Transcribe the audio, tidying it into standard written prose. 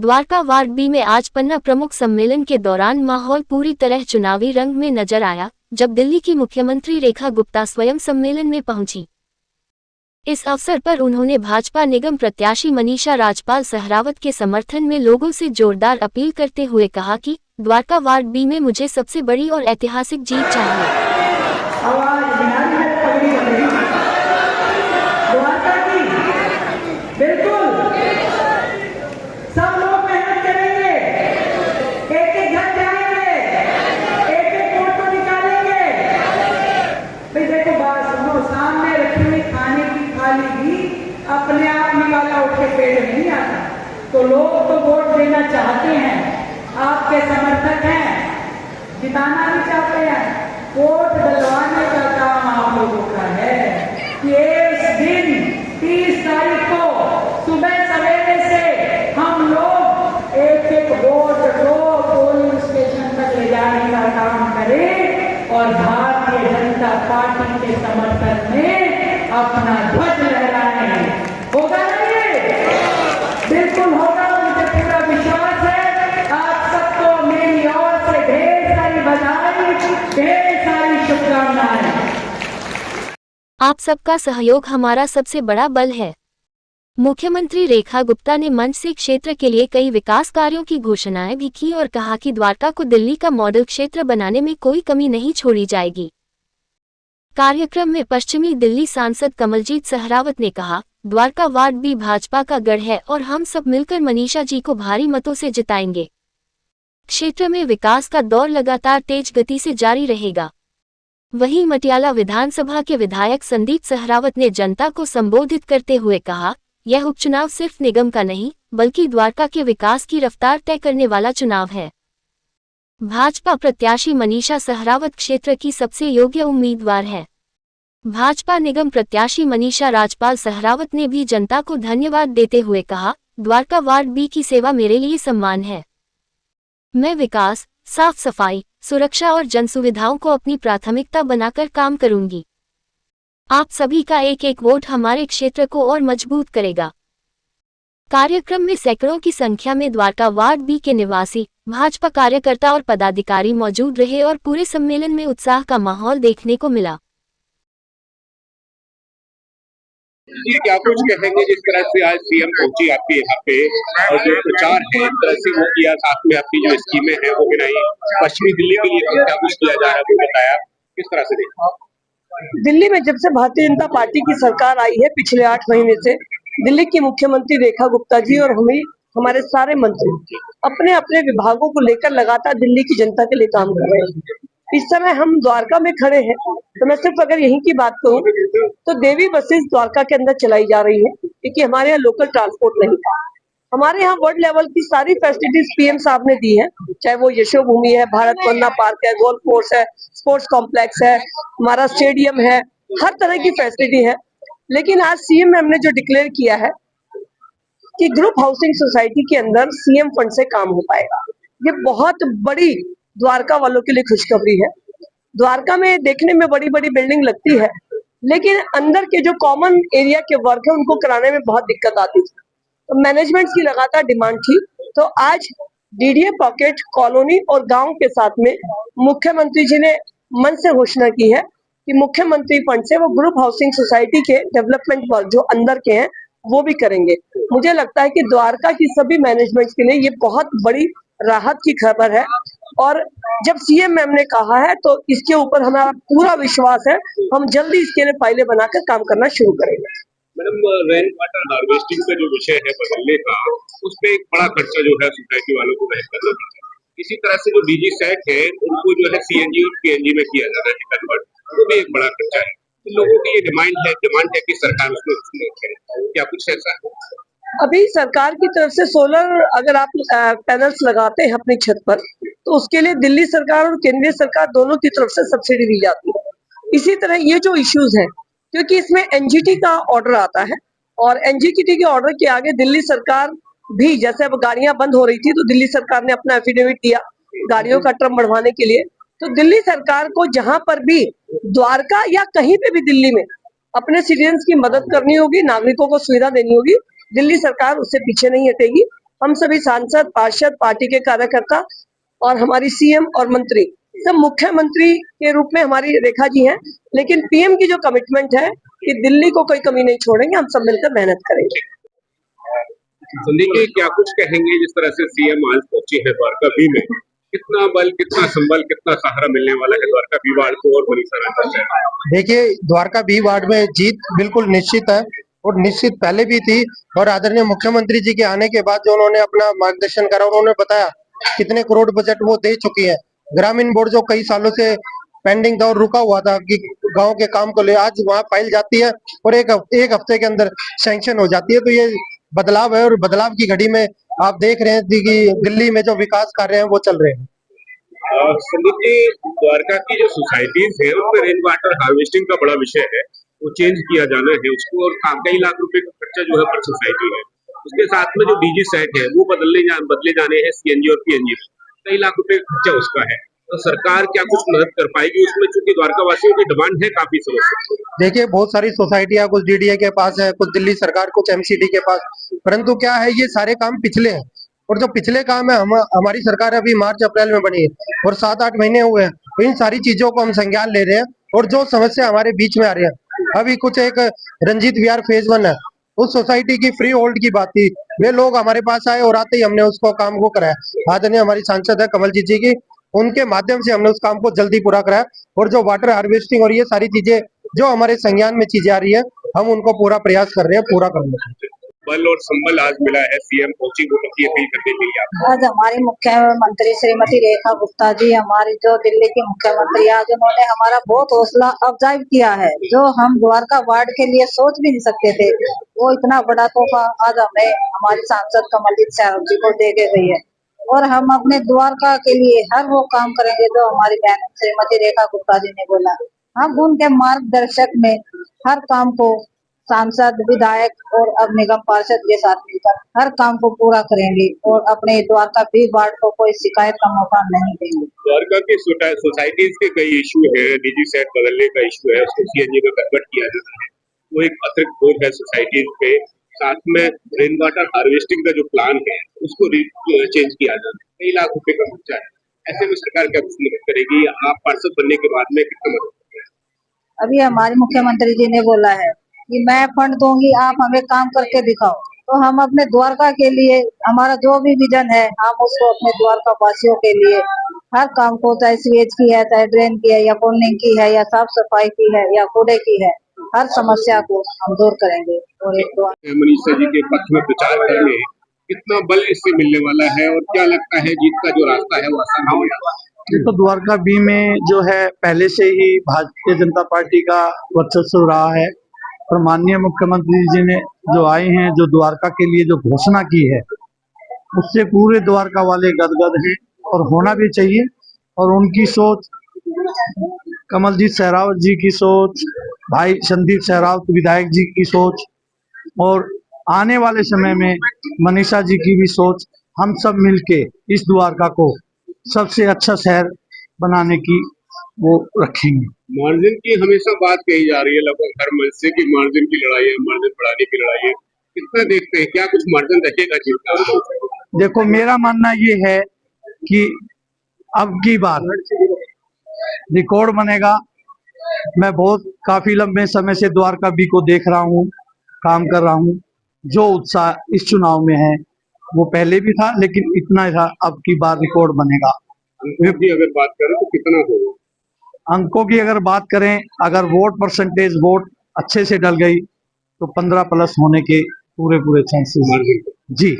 Dwarka ward B में आज पन्ना प्रमुख सम्मेलन के दौरान माहौल पूरी तरह चुनावी रंग में नजर आया, जब दिल्ली की मुख्यमंत्री रेखा गुप्ता स्वयं सम्मेलन में पहुंची। इस अवसर पर उन्होंने भाजपा निगम प्रत्याशी मनीषा राजपाल सहरावत के समर्थन में लोगों से जोरदार अपील करते हुए कहा कि द्वारका वार्ड बी में मुझे सबसे बड़ी और ऐतिहासिक जीत चाहिए। अपने आप निकाला उठ के पेड़ नहीं आता, तो लोग तो वोट देना चाहते हैं, आपके समर्थक हैं, जिताना भी चाहते हैं। वोट डलवाने का काम आप लोगों का है कि इस दिन 30 तारीख को सुबह सवेरे से हम लोग एक एक वोट को पोलिंग स्टेशन तक ले जाने का काम करें और भारतीय जनता पार्टी के समर्थन में अपना ध्वज लहराएं। होगा नहीं? बिल्कुल होगा, मुझे पूरा विश्वास है। आप सबको मेरी ओर से ढेर सारी बधाई, ढेर सारी शुभकामनाएं। आप सबका सहयोग हमारा सबसे बड़ा बल है। मुख्यमंत्री रेखा गुप्ता ने मंच से क्षेत्र के लिए कई विकास कार्यों की घोषणाएं भी की और कहा कि द्वारका को दिल्ली का मॉडल क्षेत्र बनाने में कोई कमी नहीं छोड़ी जाएगी। कार्यक्रम में पश्चिमी दिल्ली सांसद कमलजीत सहरावत ने कहा, द्वारका वार्ड भी भाजपा का गढ़ है और हम सब मिलकर मनीषा जी को भारी मतों से जिताएंगे। क्षेत्र में विकास का दौर लगातार तेज गति से जारी रहेगा। वहीं मटियाला विधानसभा के विधायक संदीप सहरावत ने जनता को संबोधित करते हुए कहा, यह उपचुनाव सिर्फ निगम का नहीं, बल्कि द्वारका के विकास की रफ्तार तय करने वाला चुनाव है। भाजपा प्रत्याशी मनीषा सहरावत क्षेत्र की सबसे योग्य उम्मीदवार है। भाजपा निगम प्रत्याशी मनीषा राजपाल सहरावत ने भी जनता को धन्यवाद देते हुए कहा, द्वारका वार्ड बी की सेवा मेरे लिए सम्मान है। मैं विकास, साफ सफाई, सुरक्षा और जनसुविधाओं को अपनी प्राथमिकता बनाकर काम करूंगी। आप सभी का एक एक वोट हमारे क्षेत्र को और मजबूत करेगा। कार्यक्रम में सैकड़ों की संख्या में द्वारका वार्ड बी के निवासी, भाजपा कार्यकर्ता और पदाधिकारी मौजूद रहे और पूरे सम्मेलन में उत्साह का माहौल देखने को मिला। क्या कुछ कहेंगे जिस तरह से आज सीएम पहुंची आपके यहाँ पे और जो प्रचार है एक तरह से वो किया, साथ में आपकी जो स्कीमें हैं वो गिनाई, पश्चिमी दिल्ली के लिए क्या कुछ किया जा रहा है वो बताया, किस तरह से देखा? दिल्ली में जब से भारतीय जनता पार्टी की सरकार आई है पिछले 8 महीने से, दिल्ली की मुख्यमंत्री रेखा गुप्ता जी और हमारे सारे मंत्री अपने अपने विभागों को लेकर लगातार दिल्ली की जनता के लिए काम कर रहे हैं। इस समय हम द्वारका में खड़े हैं, तो मैं सिर्फ अगर यहीं की बात कहूँ तो देवी बसेस द्वारका के अंदर चलाई जा रही है, क्योंकि हमारे यहाँ लोकल ट्रांसपोर्ट नहीं है। हमारे यहाँ वर्ल्ड लेवल की सारी फैसिलिटीज पीएम साहब ने दी है, चाहे वो यशो भूमि है, भारत वंदना पार्क है, गोल्फ कोर्स है, स्पोर्ट्स कॉम्प्लेक्स है, हमारा स्टेडियम है, हर तरह की फैसिलिटी है। लेकिन आज सीएम मैम ने जो डिक्लेयर किया है कि ग्रुप हाउसिंग सोसाइटी के अंदर सीएम फंड से काम हो पाएगा, ये बहुत बड़ी द्वारका वालों के लिए खुशखबरी है। द्वारका में देखने में बड़ी बड़ी बिल्डिंग लगती है, लेकिन अंदर के जो कॉमन एरिया के वर्क है उनको कराने में बहुत दिक्कत आती थी, तो मैनेजमेंट की लगातार डिमांड थी। तो आज डीडीए पॉकेट कॉलोनी और गांव के साथ में मुख्यमंत्री जी ने मन से घोषणा की है कि मुख्यमंत्री फंड से वो ग्रुप हाउसिंग सोसाइटी के डेवलपमेंट वर्क जो अंदर के हैं वो भी करेंगे। मुझे लगता है कि द्वारका की सभी मैनेजमेंट के लिए ये बहुत बड़ी राहत की खबर है, और जब सीएम मैम ने कहा है तो इसके ऊपर हमारा पूरा विश्वास है, हम जल्दी इसके लिए फाइलें बनाकर काम करना शुरू करेंगे। मैडम, रेन वाटर हार्वेस्टिंग का जो विषय है बदलने का, उस पे एक बड़ा खर्चा जो है सोसाइटी वालों को वहन करना पड़ता है। इसी तरह से जो डीजी सेट है उनको जो है सीएनजी और पीएनजी में किया जाना है कन्वर्ट, वो भी एक बड़ा खर्चा है। तो लोगों की ये डिमांड है कि सरकार उसको क्या कुछ ऐसा है? अभी सरकार की तरफ से सोलर अगर आप पैनल्स लगाते हैं अपनी छत पर, तो उसके लिए दिल्ली सरकार और केंद्रीय सरकार दोनों की तरफ से सब्सिडी दी जाती है। इसी तरह ये जो इश्यूज हैं, क्योंकि इसमें एनजीटी का ऑर्डर आता है और एनजीटी के ऑर्डर के आगे दिल्ली सरकार भी, जैसे अब गाड़ियां बंद हो रही थी तो दिल्ली सरकार ने अपना एफिडेविट दिया गाड़ियों का टर्म बढ़वाने के लिए, तो दिल्ली सरकार को जहां पर भी द्वारका या कहीं पे भी दिल्ली में अपने सिटीजन्स की मदद करनी होगी, नागरिकों को सुविधा देनी होगी, दिल्ली सरकार उससे पीछे नहीं हटेगी। हम सभी सांसद, पार्षद, पार्टी के कार्यकर्ता और हमारी सीएम और मंत्री सब मुख्यमंत्री के रूप में हमारी रेखा जी हैं, लेकिन पीएम की जो कमिटमेंट है कि दिल्ली को कोई कमी नहीं छोड़ेंगे, हम सब मिलकर मेहनत करेंगे। संदीप जी क्या कुछ कहेंगे, जिस तरह से सीएम आज पहुंचे हैं द्वारका बी में, कितना बल, कितना संबल, कितना सहारा मिलने वाला है द्वारका बी वार्ड को और मनीषा रंजन से? देखिए, द्वारका बी वार्ड में जीत बिल्कुल निश्चित है और निश्चित पहले भी थी। और आदरणीय मुख्यमंत्री जी के आने के बाद जो उन्होंने अपना मार्गदर्शन करा, उन्होंने बताया कितने करोड़ बजट वो दे चुकी है। ग्रामीण बोर्ड जो कई सालों से पेंडिंग था और रुका हुआ था कि गांव के काम को ले, आज वहां फाइल जाती है और एक हफ्ते के अंदर सैंक्शन हो जाती है। तो ये बदलाव है और बदलाव की घड़ी में आप देख रहे हैं कि दिल्ली में जो विकास कार्य हैं वो चल रहे हैं। संदीप जी, द्वारका की जो सोसाइटीज है उनमें रेन वाटर हार्वेस्टिंग का बड़ा विषय है, वो चेंज किया जाना है उसको, और कई लाख रुपए का खर्चा जो है पर सोसाइटी है। उसके साथ में जो डीजी सेट है वो बदले जाने हैं सीएनजी और पीएनजी में, कई लाख रुपए का खर्चा उसका है। तो सरकार क्या कुछ मदद कर पाएगी उसमें, चूंकि द्वारका वासियों की डिमांड है काफी समय से? देखिए, बहुत सारी सोसाइटियां कुछ डीडीए के पास है, कुछ दिल्ली सरकार, कुछ एमसीडी के पास, परंतु क्या है ये सारे काम पिछले हैं और जो पिछले काम है हमारी सरकार अभी मार्च अप्रैल में बनी है और 7-8 महीने हुए हैं। तो इन सारी चीजों को हम संज्ञान ले रहे हैं और जो समस्या हमारे बीच में आ रही है, अभी कुछ एक रंजीत विहार फेज 1 है, उस सोसाइटी की फ्री होल्ड की बात थी, वे लोग हमारे पास आए और आते ही हमने उसको काम को कराया। आदरणीय हमारी सांसद है कमलजीत जी की, उनके माध्यम से हमने उस काम को जल्दी पूरा कराया और जो वाटर हार्वेस्टिंग और ये सारी चीजें जो हमारे संज्ञान में चीजें आ रही है, हम उनको पूरा प्रयास कर रहे हैं पूरा करने का। बल और संबल आज मिला है सीएम पहुंची वोटों की अपील करने के लिए। आज हमारी मुख्यमंत्री श्रीमती रेखा गुप्ता जी, हमारी जो दिल्ली की मुख्यमंत्री, आज उन्होंने हमारा बहुत हौसला अफजाई किया है, जो हम द्वारका वार्ड के लिए सोच भी नहीं सकते थे। वो इतना बड़ा तोहफा आज हमें हमारी सांसद कमलजीत साहब जी को दे के गई है और हम अपने द्वारका के लिए हर वो काम करेंगे जो हमारी बहन श्रीमती रेखा गुप्ता जी ने बोला। हम उनके मार्गदर्शक में हर काम को सांसद, विधायक और अब निगम पार्षद के साथ मिलकर हर काम को पूरा करेंगे और अपने द्वारका बी वार्ड को कोई शिकायत का मौका नहीं देंगे। द्वारका की सोसाइटीज के कई इशू है, डीजी सेट बदलने का इशू है, उसको सीएनजी में कन्वर्ट किया जाता है, वो एक अतिरिक्त बोझ है सोसाइटीज पे। साथ में रेन वाटर हार्वेस्टिंग का जो प्लान है उसको चेंज किया जाता है, कई लाख रुपए का खर्चा है। ऐसे में सरकार क्या कुछ मदद करेगी? आप पार्षद बनने के बाद में कितना मदद करेंगे? अभी हमारे मुख्यमंत्री जी ने बोला है कि मैं फंड दूंगी, आप हमें काम करके दिखाओ। तो हम अपने द्वारका के लिए हमारा जो भी विजन है, हम उसको अपने द्वारका वासियों के लिए हर काम को, चाहे सीवेज की है, चाहे ड्रेन की है, या पुलिंग की है, या साफ सफाई की है, या कूड़े की है, हर समस्या को हम दूर करेंगे। और एक मनीषा जी के पक्ष में प्रचार करने कितना बल इससे मिलने वाला है और क्या लगता है जीत का जो रास्ता है वो आसान हो गया? तो द्वारका बी में जो है पहले से ही भारतीय जनता पार्टी का वर्चस्व रहा है और माननीय मुख्यमंत्री जी ने जो आए हैं, जो द्वारका के लिए जो घोषणा की है, उससे पूरे द्वारका वाले गदगद हैं और होना भी चाहिए। और उनकी सोच, कमलजीत सहरावत जी की सोच, भाई संदीप सहरावत विधायक जी की सोच और आने वाले समय में मनीषा जी की भी सोच, हम सब मिलके इस द्वारका को सबसे अच्छा शहर बनाने की वो रखेंगे। मार्जिन की हमेशा बात कही जा रही है लगभग हर मंच से कि मार्जिन की लड़ाई है, मार्जिन बढ़ाने की लड़ाई है, कितना देखते हैं, क्या कुछ मार्जिन रखेगा जीत? देखो, मेरा मानना ये है कि अब की बार रिकॉर्ड बनेगा। मैं काफी लंबे समय से द्वारका बी को देख रहा हूँ, काम कर रहा हूँ। जो उत्साह इस चुनाव में है वो पहले भी था, लेकिन इतना था, अब की बार रिकॉर्ड बनेगा। अंकों की अगर बात करें तो कितना होगा? अंकों की अगर बात करें, अगर वोट परसेंटेज वोट अच्छे से डल गई तो 15+ होने के पूरे चांसेस जी।